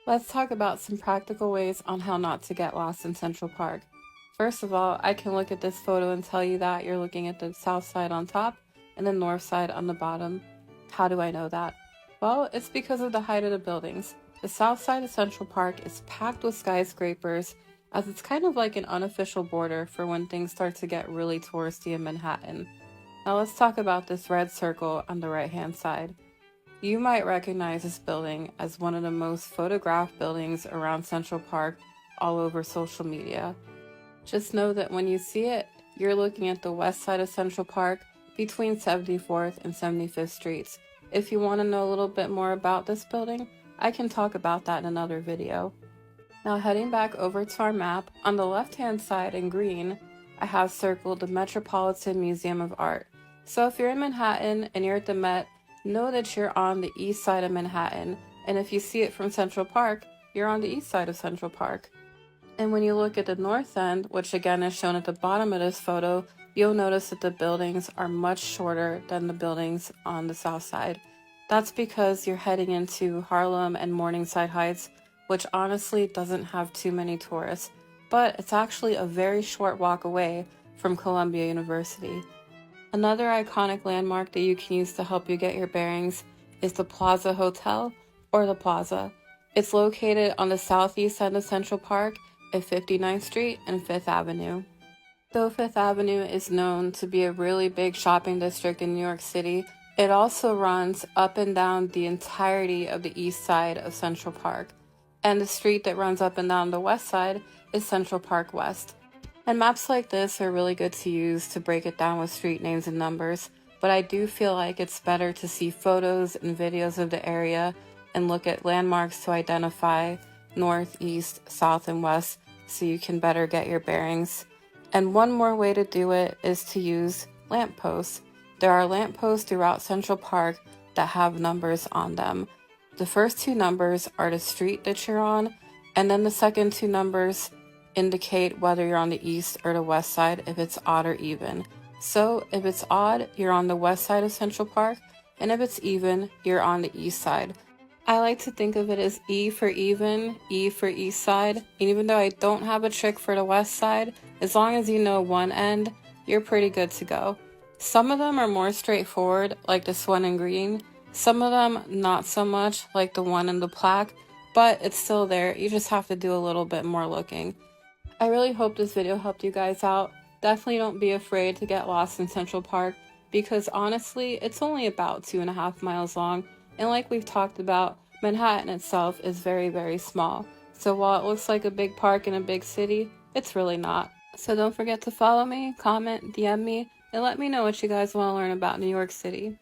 Let's talk about some practical ways on how not to get lost in Central Park. First of all, I can look at this photo and tell you that you're looking at the south side on top and the north side on the bottom. How do I know that? Well, it's because of the height of the buildings. The south side of Central Park is packed with skyscrapers, as it's kind of like an unofficial border for when things start to get really touristy in Manhattan. Now let's talk about this red circle on the right hand side. You might recognize this building as one of the most photographed buildings around Central Park all over social media. Just know that when you see it, you're looking at the west side of Central Park between 74th and 75th Streets. If you want to know a little bit more about this building, I can talk about that in another video. Now heading back over to our map, on the left-hand side in green, I have circled the Metropolitan Museum of Art. So if you're in Manhattan and you're at the Met, know that you're on the east side of Manhattan, and if you see it from Central Park, you're on the east side of Central Park. And when you look at the north end, which again is shown at the bottom of this photo, you'll notice that the buildings are much shorter than the buildings on the south side. That's because you're heading into Harlem and Morningside Heights, which honestly doesn't have too many tourists, but it's actually a very short walk away from Columbia University. Another iconic landmark that you can use to help you get your bearings is the Plaza Hotel, or the Plaza. It's located on the southeast end of Central Park at 59th Street and 5th Avenue. Though 5th Avenue is known to be a really big shopping district in New York City, it also runs up and down the entirety of the east side of Central Park. And the street that runs up and down the west side is Central Park West. And maps like this are really good to use to break it down with street names and numbers, but I do feel like it's better to see photos and videos of the area and look at landmarks to identify north, east, south, and west so you can better get your bearings. And one more way to do it is to use lampposts. There are lampposts throughout Central Park that have numbers on them. The first two numbers are the street that you're on, and then the second two numbers indicate whether you're on the east or the west side if it's odd or even. So if it's odd, you're on the west side of Central Park, and if it's even, you're on the east side. I like to think of it as E for even, E for east side, and even though I don't have a trick for the west side, as long as you know one end, you're pretty good to go. Some of them are more straightforward, like this one in green. Some of them not so much, like the one in the plaque, but it's still there. You just have to do a little bit more looking. I really hope this video helped you guys out. Definitely don't be afraid to get lost in Central Park, because honestly, it's only about 2.5 miles long, and like we've talked about, Manhattan itself is very, very small. So while it looks like a big park in a big city, it's really not. So don't forget to follow me, comment, DM me, and let me know what you guys want to learn about New York City.